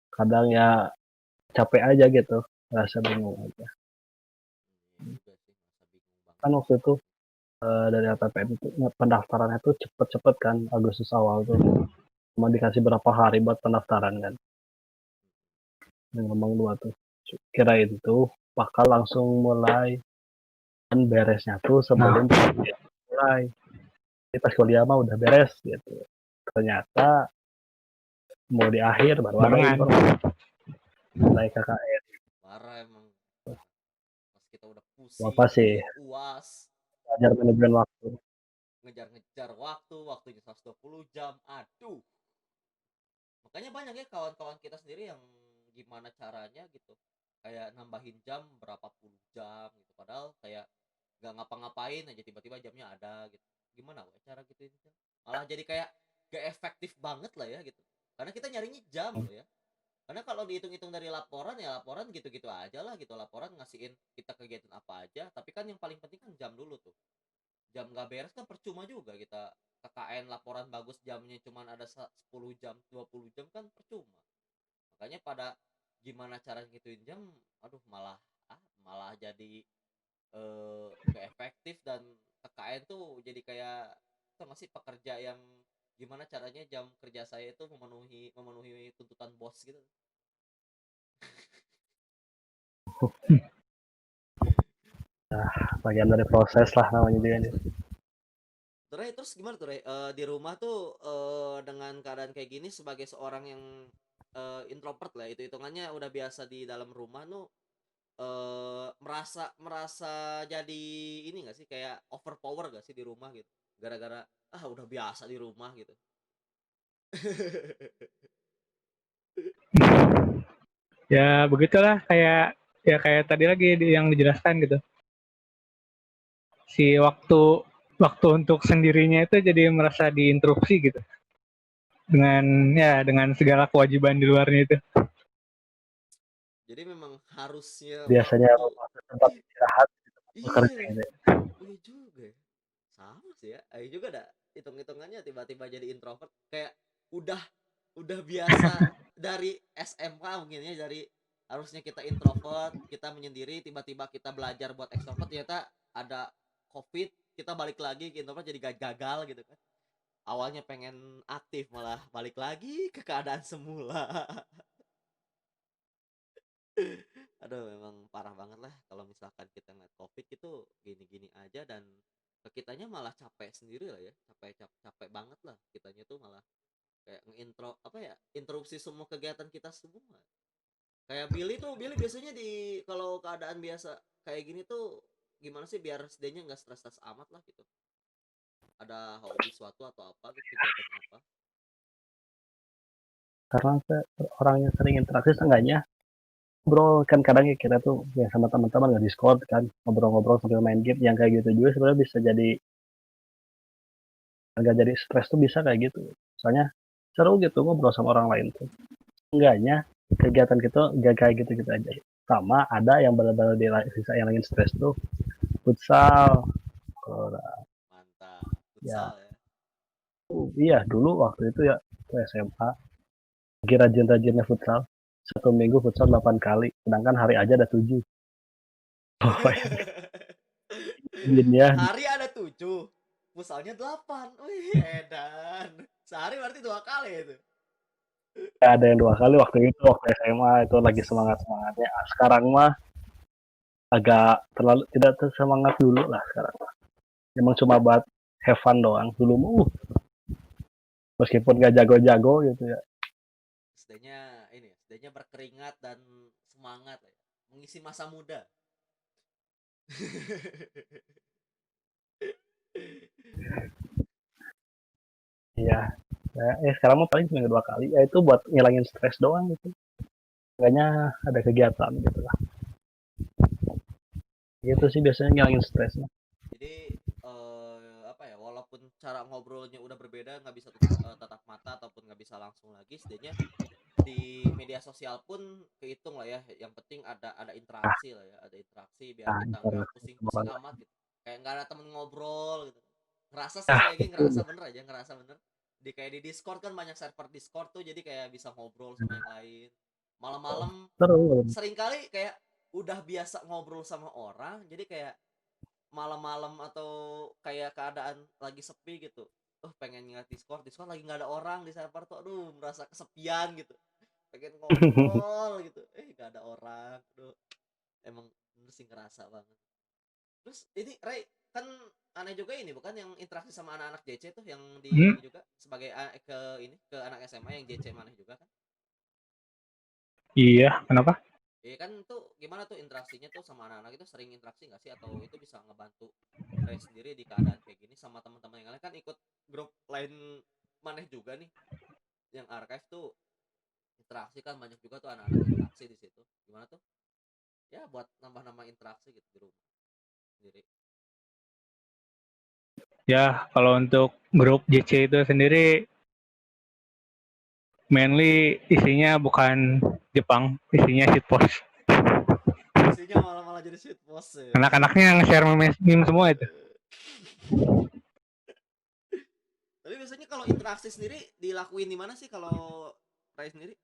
kadang ya capek aja gitu, rasa bingung aja.
Iya juga sih masa bingung banget
Kan
sih
waktu itu
sebenarnya.
dari LPPN itu pendaftarannya tuh cepet-cepet kan, Agustus awal tuh. Cuma dikasih berapa hari buat pendaftaran kan. Yang ngomong dua tuh. Kirain tuh bakal langsung mulai dan beresnya tuh
Nah,
sebelum kuliah mulai. Jadi pas kuliah mah udah beres gitu. Ternyata mau di akhir baru ada
barengan.
informasi mulai KKN.
Parah emang parah pas kita udah
Apa
pusing
sih
mikirin UAS
belajar manajemen waktu.
ngejar-ngejar waktunya 120 jam aduh. Makanya banyak ya kawan-kawan kita sendiri yang gimana caranya gitu kayak nambahin jam berapa puluh jam gitu padahal kayak nggak ngapa-ngapain aja tiba-tiba jamnya ada gitu gimana wah cara gitu ini malah jadi kayak gak efektif banget lah ya gitu karena kita nyarinya jam loh ya karena kalau dihitung-hitung dari laporan ya laporan gitu-gitu aja lah gitu laporan ngasihin kita kegiatan apa aja tapi kan yang paling penting kan jam dulu tuh jam nggak beres kan percuma juga kita KKN laporan bagus jamnya cuma ada 10 jam 20 jam kan percuma makanya pada gimana cara ngituin jam aduh malah malah jadi gak efektif dan KKN tuh jadi kayak itu masih pekerja yang gimana caranya jam kerja saya itu memenuhi memenuhi tuntutan bos gitu.
Bagian dari proses lah namanya juga nih.
Terus gimana tuh Re? Di rumah tuh dengan keadaan kayak gini sebagai seorang yang introvert lah itu hitungannya udah biasa di dalam rumah tuh merasa merasa jadi ini gak sih kayak overpower gak sih di rumah gitu gara-gara udah biasa di rumah gitu.
Ya begitulah kayak ya kayak tadi lagi yang dijelaskan gitu. Si waktu waktu untuk sendirinya itu jadi merasa diinterupsi gitu dengan segala kewajiban di luarnya itu.
Jadi memang harusnya
Biasanya
waktu
rumah tuh tempat istirahat
iya
bekerja gitu.
iya juga ya. Sama sih ya ayo juga dah hitung-hitungannya tiba-tiba jadi introvert kayak udah udah biasa dari SMA mungkin ya dari harusnya kita introvert kita menyendiri tiba-tiba kita belajar buat extrovert ternyata ada covid kita balik lagi ke introvert jadi gagal gitu kan awalnya pengen aktif malah balik lagi ke keadaan semula. Aduh memang parah banget lah kalau misalkan kita ngeliat covid itu gini-gini aja dan ke kitanya malah capek sendiri lah ya capek banget lah kitanya tuh malah kayak ngeintro apa ya interupsi semua kegiatan kita semua kayak Billy biasanya di kalau keadaan biasa kayak gini tuh gimana sih biar sedihnya nggak stres-stres amat lah gitu ada hobi suatu atau apa gitu kegiatan apa.
Karena saya orangnya sering interaksi seenggaknya ngobrol kan kadang ya kita tuh ya sama teman-teman nggak Discord kan ngobrol-ngobrol sambil main game yang kayak gitu juga sebenarnya bisa jadi nggak jadi stres tuh bisa kayak gitu soalnya seru gitu ngobrol sama orang lain tuh enggaknya kegiatan kita gak kayak gitu gitu aja sama ada yang benar-benar di sisa yang lagi stres tuh futsal. Kalau
Mantap
ya
futsal ya.
iya dulu waktu itu ya waktu SMA lagi rajin-rajinnya futsal. 1 minggu futsal 8 kali, sedangkan hari aja ada 7. Oh, ya.
Hari ada 7, futsalnya 8. Wih, edan. Sehari berarti 2 kali itu.
Ada yang 2 kali waktu itu, waktu SMA itu lagi semangat-semangatnya. Sekarang mah agak terlalu tidak semangat dulu lah sekarang. Emang cuma buat have fun doang. Dulu mah meskipun gak jago-jago gitu ya.
Setidaknya berkeringat dan semangat ya. Mengisi masa muda.
Iya. Sekarang mah paling seminggu 2 kali. Ya itu buat ngilangin stres doang gitu. Kayaknya ada kegiatan gitu lah. Gitu sih biasanya ngilangin stresnya.
Jadi apa ya, walaupun cara ngobrolnya udah berbeda, nggak bisa tatap mata ataupun nggak bisa langsung lagi, setidaknya di media sosial pun kehitung lah ya. Yang penting ada interaksi lah ya, ada interaksi biar kita nggak pusing-pusing amat gitu, kayak nggak ada temen ngobrol gitu. Ngerasa sih saya ngerasa bener di kayak di Discord kan, banyak server Discord tuh, jadi kayak bisa ngobrol sama yang lain malam-malam. Sering kali kayak udah biasa ngobrol sama orang, jadi kayak malam-malam atau kayak keadaan lagi sepi gitu, pengen ngeliat Discord lagi nggak ada orang di server tuh, aduh merasa kesepian gitu, pengen ngobrol gitu, nggak ada orang, aduh emang bener sih ngerasa banget. Terus ini Ray, kan aneh juga ini bukan yang interaksi sama anak-anak JC tuh, yang di ini juga sebagai ke anak SMA yang JC maneh juga kan?
Iya, kenapa?
Iya kan, tuh gimana tuh interaksinya tuh sama anak-anak itu, sering interaksi nggak sih, atau itu bisa ngebantu Ray sendiri di keadaan kayak gini sama teman-teman yang lain, kan ikut grup lain maneh juga nih yang archive tuh, interaksi kan banyak juga tuh anak-anak interaksi di situ, gimana tuh ya buat nambah-nambah interaksi gitu di rumah sendiri?
Ya, kalau untuk grup JC itu sendiri mainly isinya bukan Jepang, isinya shitpost.
Isinya malah jadi shitpost ya.
Anak-anaknya nge-share meme semua itu.
Tapi biasanya kalau interaksi sendiri dilakuin di mana sih kalau Ray sendiri?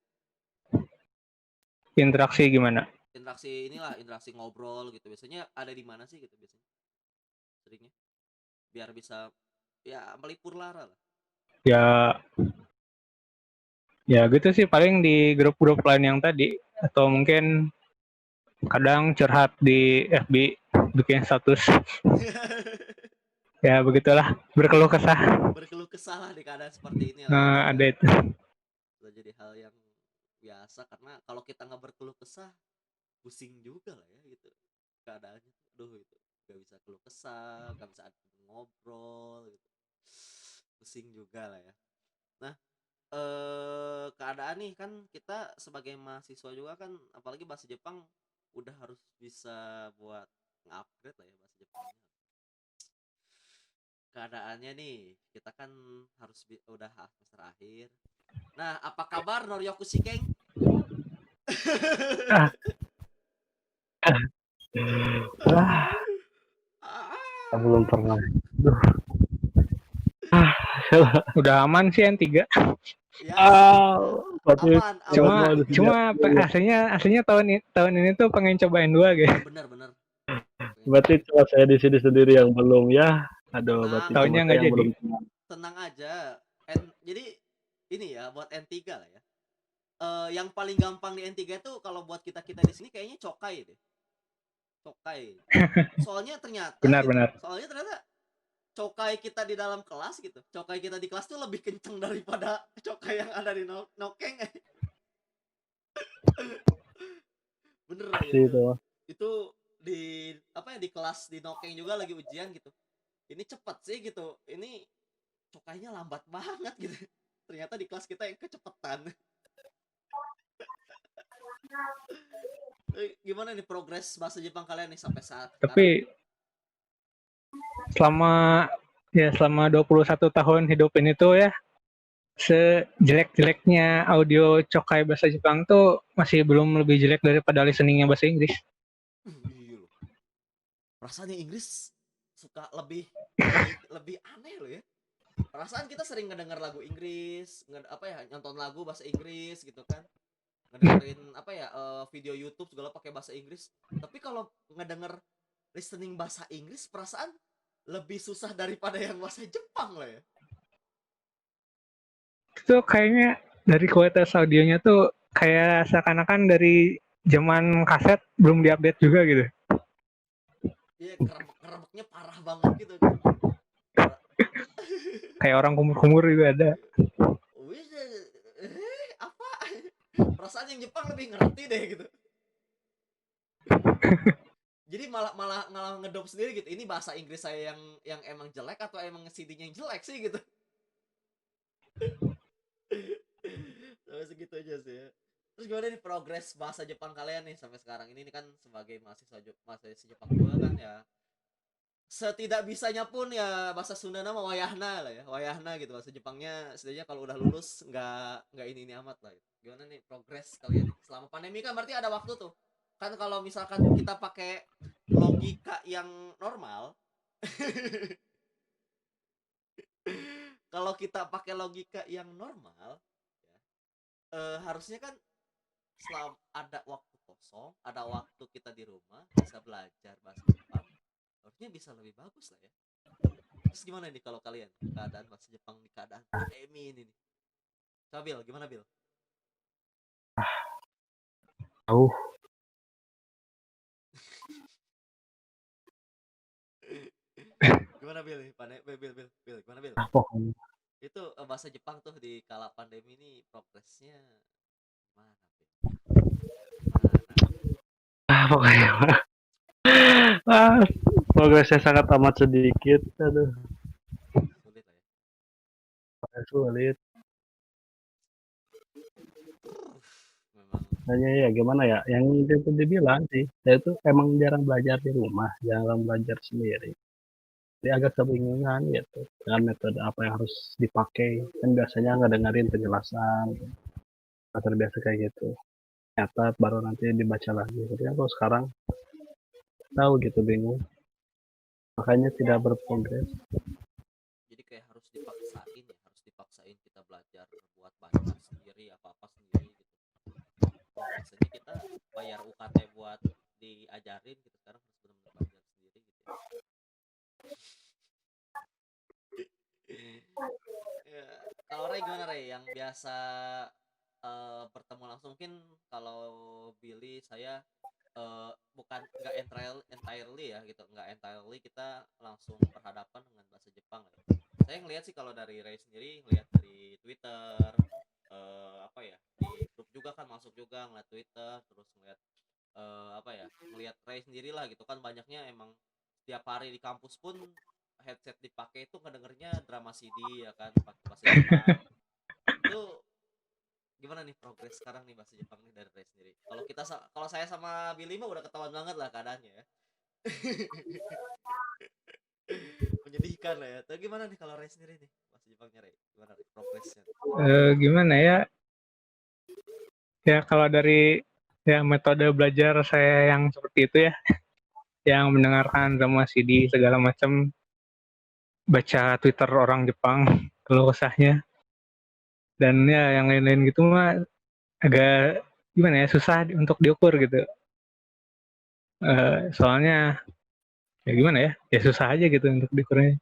Interaksi gimana?
Interaksi inilah, interaksi ngobrol gitu, biasanya ada di mana sih gitu biasanya seringnya, biar bisa ya melipur lara lah.
Ya gitu sih, paling di grup-grup lain yang tadi, atau mungkin kadang curhat di FB, bikin status. Ya begitulah, berkeluh kesah
lah di keadaan seperti ini lah.
ada itu.
Udah jadi hal yang biasa, karena kalau kita nggak berkeluh kesah pusing juga lah ya gitu keadaannya. Aduh, itu nggak bisa keluh kesah, nggak bisa ngobrol gitu, pusing juga lah ya. Nah, keadaan nih kan, kita sebagai mahasiswa juga kan, apalagi bahasa Jepang udah harus bisa buat nge-upgrade lah ya bahasa Jepangnya. Keadaannya nih, kita kan harus udah semester akhir. Nah, apa kabar Noryoku Shikeng?
Belum pernah.
Udah aman sih N3.
Ya,
aman.
Cuma aslinya tahun ini tuh pengen coba N2 gitu.
Bener.
Berarti cuma saya di sini sendiri yang belum ya. Aduh, berarti
tahunnya nggak jadi.
Tenang aja. Jadi ini ya buat N3 lah ya. Yang paling gampang di N3 tuh kalau buat kita di sini kayaknya Cokai deh. Cokai. Soalnya ternyata
benar.
Soalnya ternyata Cokai kita di dalam kelas gitu. Cokai kita di kelas tuh lebih kenceng daripada Cokai yang ada di Nokeng. Bener ya. Itu di di kelas di Nokeng juga lagi ujian gitu. Ini cepet sih gitu. Ini Cokainya lambat banget gitu. Ternyata di kelas kita yang kecepetan. Gimana nih progres bahasa Jepang kalian nih sampai saat
Tapi sekarang? selama 21 tahun hidup ini tuh ya, sejelek-jeleknya audio Cokai bahasa Jepang tuh masih belum lebih jelek daripada listeningnya bahasa Inggris.
Iya loh. Rasanya Inggris suka lebih aneh loh ya. Perasaan kita sering ngedenger lagu Inggris, apa ya, nonton lagu bahasa Inggris gitu kan. Ngedengerin apa ya, video YouTube segala pakai bahasa Inggris. Tapi kalau ngedenger listening bahasa Inggris perasaan lebih susah daripada yang bahasa Jepang lah ya.
Itu kayaknya dari kualitas audionya tuh kayak seakan-akan dari zaman kaset belum diupdate juga gitu.
Iya, kerebeknya parah banget gitu kan.
Kayak orang kumur-kumur juga ada.
Wih, apa? Perasaan yang Jepang lebih ngerti deh gitu. Jadi malah malah malah ngedop sendiri gitu. Ini bahasa Inggris saya yang emang jelek atau emang CD-nya yang jelek sih gitu. Sampai segitu aja sih ya. Terus gimana nih progres bahasa Jepang kalian nih sampai sekarang ini kan sebagai mahasiswa Jepang juga kan ya. Setidak bisanya pun ya bahasa Sunda nama wayahna lah ya. Wayahna gitu bahasa Jepangnya setidaknya kalau udah lulus nggak ini amat lah gitu. Gimana nih progres kalian nih? Selama pandemi kan berarti ada waktu tuh. Kan kalau misalkan kita pakai logika yang normal, kalau kita pakai logika yang normal ya, harusnya kan setelah ada waktu kosong, ada waktu kita di rumah bisa belajar bahasa Jepang, harusnya bisa lebih bagus lah ya. Terus gimana nih kalau kalian keadaan bahasa Jepang di keadaan pandemi ini nih? Coba Bil, gimana Bil?
Tahu
Gimana Bil nih? Bil, gimana Bil?
pokoknya.
Itu bahasa Jepang tuh di kala pandemi ini progresnya gimana Bil? Gimana?
Pokoknya ah, progresnya sangat amat sedikit. Aduh,
Sulit lah ya.
sulit.
Memang
Hanya ya gimana ya, yang itu dibilang sih, saya itu emang jarang belajar di rumah, jarang belajar sendiri. Jadi agak kebingungan gitu, dengan metode apa yang harus dipakai. Kan biasanya nggak dengerin penjelasan, nggak terbiasa kayak gitu. Ternyata baru nanti dibaca lagi. Jadi kan kalau sekarang tahu gitu bingung, makanya tidak berprogres.
jadi kayak harus dipaksain kita belajar buat baca sendiri apa-apa sendiri gitu. Oh, biasanya kita bayar UKT buat diajarin gitu, sekarang harus benar-benar belajar sendiri gitu ya. Ya, kalau Ray gimana Ray? Yang biasa bertemu langsung mungkin kalau Billy saya bukan nggak entirely ya gitu, nggak entirely kita langsung berhadapan dengan bahasa Jepang ya. Saya ngelihat sih kalau dari Ray sendiri, ngelihat dari Twitter, apa ya, di grup juga kan masuk juga ngeliat Twitter, terus ngeliat apa ya, ngelihat Ray sendiri lah gitu kan, banyaknya emang setiap hari di kampus pun headset dipakai itu ngedengernya drama CD ya kan, pakai bahasa Jepang. Itu gimana nih progres sekarang nih bahasa Jepang nih dari Ray sendiri? Kalau saya sama Billy mah udah ketahuan banget lah keadaannya ya. Menyedihkan lah ya. Tapi gimana nih kalau Ray sendiri nih bahasa Jepangnya Ray? Gimana Ray progresnya?
Gimana ya? Ya kalau dari ya metode belajar saya yang seperti itu ya, yang mendengarkan drama CD segala macam, baca Twitter orang Jepang, keluh kesahnya, dan ya yang lain-lain gitu mah agak gimana ya, susah untuk diukur gitu. Soalnya ya gimana ya, ya susah aja gitu untuk diukurnya.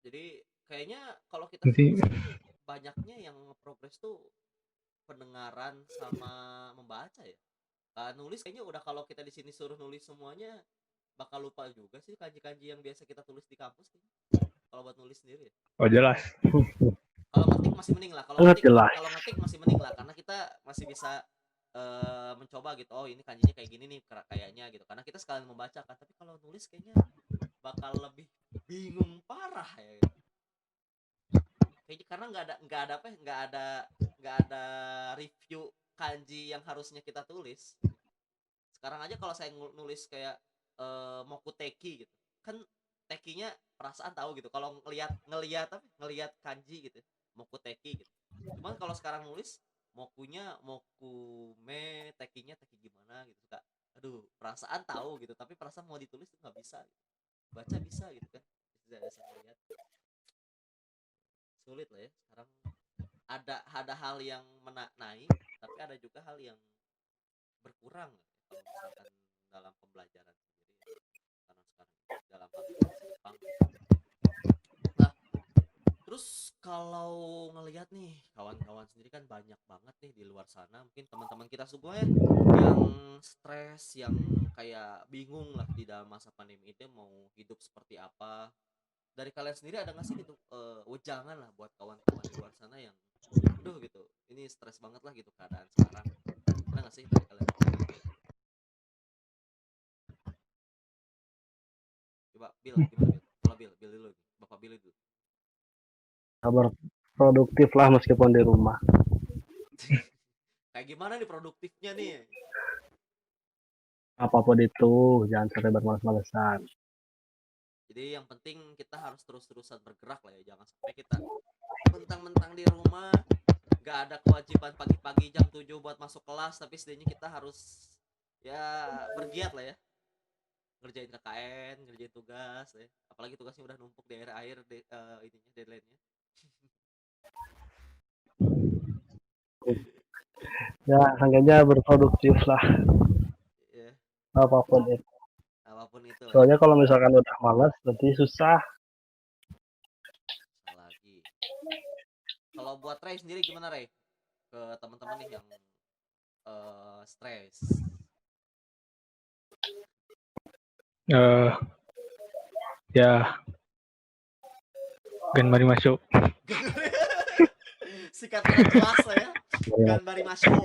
Jadi kayaknya kalau kita
Nanti
sini banyaknya yang progres tuh pendengaran sama membaca ya. Nulis kayaknya udah, kalau kita di sini suruh nulis semuanya bakal lupa juga sih kanji-kanji yang biasa kita tulis di kampus nih. Kalau buat nulis sendiri ya.
oh jelas.
Kalau ngetik masih mending lah.
Sangat jelas.
Kalau ngetik masih mending lah karena kita masih bisa mencoba gitu. Oh, ini kanjinya kayak gini nih kayaknya gitu. Karena kita sekalian membaca kan. Tapi kalau nulis kayaknya bakal lebih bingung parah ya. Kayaknya karena nggak ada review kanji yang harusnya kita tulis. Sekarang aja kalau saya nulis kayak Mokuteki gitu kan, tekinya perasaan tahu gitu, kalau ngelihat kanji gitu Mokuteki gitu. Cuman kalau sekarang nulis mokunya mokume, tekinya teki gimana gitu, suka aduh perasaan tahu gitu tapi perasaan mau ditulis tuh nggak bisa gitu. Baca bisa gitu kan, bisa saya lihat. sulit lah ya sekarang. Ada hal yang naik, tapi ada juga hal yang berkurang kalau misalkan dalam pembelajaran sendiri karena sekarang dalam hal edukasi Jepang. Nah, terus kalau ngelihat nih kawan-kawan sendiri kan banyak banget nih di luar sana, mungkin teman-teman kita semua ya yang stres, yang kayak bingung lah di dalam masa pandemi itu mau hidup seperti apa. Dari kalian sendiri ada nggak sih gitu wejangan lah buat kawan-kawan di luar sana yang aduh gitu ini stres banget lah gitu keadaan sekarang, ada nggak sih dari kalian? Coba Bill, gimana Bill? Kalau Bill dulu nih, Bapak Bill dulu.
Kabar produktif lah meskipun di rumah.
Kayak gimana nih produktifnya nih?
Apapun itu, jangan sampai bermalas-malasan.
Jadi yang penting kita harus terus-terusan bergerak lah ya, jangan sampai kita mentang-mentang di rumah nggak ada kewajiban pagi-pagi jam 7 buat masuk kelas, tapi setidaknya kita harus ya bergiat lah ya, ngerjain KKN, ngerjain tugas ya. Apalagi tugasnya udah numpuk di akhir-akhir ininya deadline-nya.
Ya, seenggaknya berproduktif lah,
Ya,
apapun itu.
apapun itu lah ya.
Soalnya kalau misalkan udah malas, nanti susah.
Susah lagi. Kalau buat Ray sendiri gimana Ray? Ke teman-teman nih yang stres.
Eh ya Ganbari masuk.
Sikat dan jelas lah ya.
Ya,
Ganbari masuk.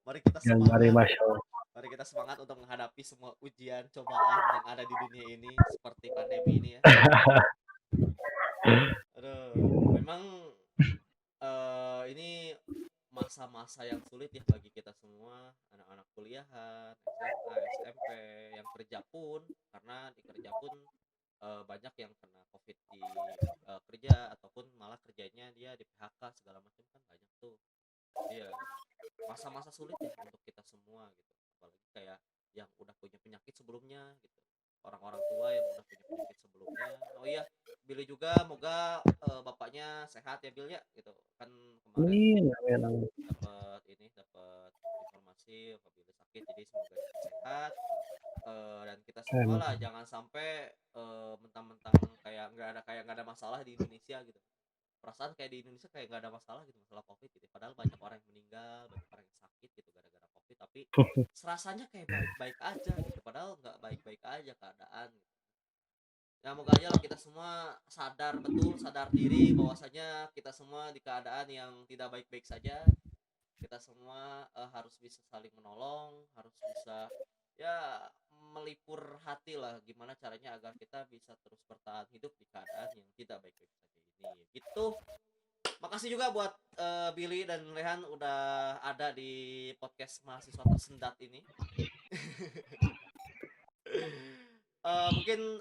Mari kita
jangan mari
semangat.
masuk.
Mari kita semangat untuk menghadapi semua ujian, cobaan yang ada di dunia ini seperti pandemi ini ya. Aduh, memang ini masa-masa yang sulit ya bagi kita semua, anak-anak kuliahan, SMA, SMP, yang kerja pun, karena di kerja pun banyak yang kena COVID di kerja, ataupun malah kerjanya dia di PHK segala macam kan banyak tuh. Iya, masa-masa sulit ya untuk kita semua gitu. Apalagi kayak yang udah punya penyakit sebelumnya gitu. Orang-orang tua yang udah punya penyakit sebelumnya. Oh iya, Billy juga moga bapaknya sehat ya Bill ya gitu. Kan kemarin
Amin, amin, amin.
dapat informasi Bapak Billy sakit, jadi semoga cepat sehat. Dan kita semua lah jangan sampai mentang-mentang kayak nggak ada masalah di Indonesia gitu, perasaan kayak di Indonesia kayak nggak ada masalah gitu masalah COVID gitu, padahal banyak orang yang meninggal, banyak orang yang sakit gitu gara-gara COVID, tapi serasanya kayak baik-baik aja gitu, padahal nggak baik-baik aja keadaan gitu. Ya moga aja lah kita semua sadar betul, sadar diri bahwasanya kita semua di keadaan yang tidak baik-baik saja. Kita semua harus bisa saling menolong, harus bisa ya melipur hati lah gimana caranya agar kita bisa terus bertahan hidup di keadaan yang tidak baik-baik saja ini gitu. Makasih juga buat Billy dan Rehan udah ada di podcast mahasiswa tersendat ini. Mungkin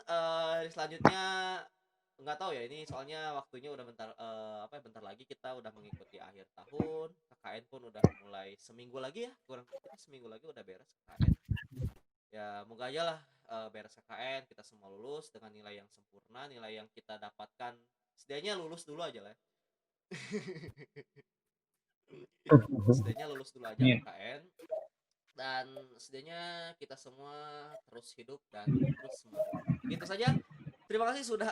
selanjutnya nggak tahu ya, ini soalnya waktunya udah bentar bentar lagi kita udah mengikuti akhir tahun, KKN pun udah mulai seminggu lagi ya, kurang kita seminggu lagi udah beres KKN ya. Moga aja lah beres KKN kita semua lulus dengan nilai yang sempurna, nilai yang kita dapatkan setidaknya lulus dulu aja lah. Setidaknya lulus dulu aja KKN, dan setidaknya kita semua terus hidup dan terus semangat. Begitu saja. Terima kasih sudah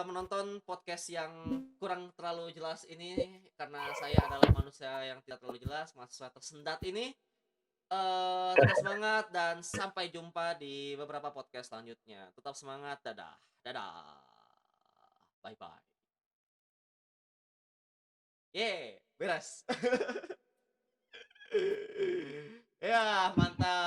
menonton podcast yang kurang terlalu jelas ini, karena saya adalah manusia yang tidak terlalu jelas, mahasiswa tersendat ini. Tetap semangat dan sampai jumpa di beberapa podcast selanjutnya. Tetap semangat, dadah, dadah, bye bye. Beres. Ya, mantap.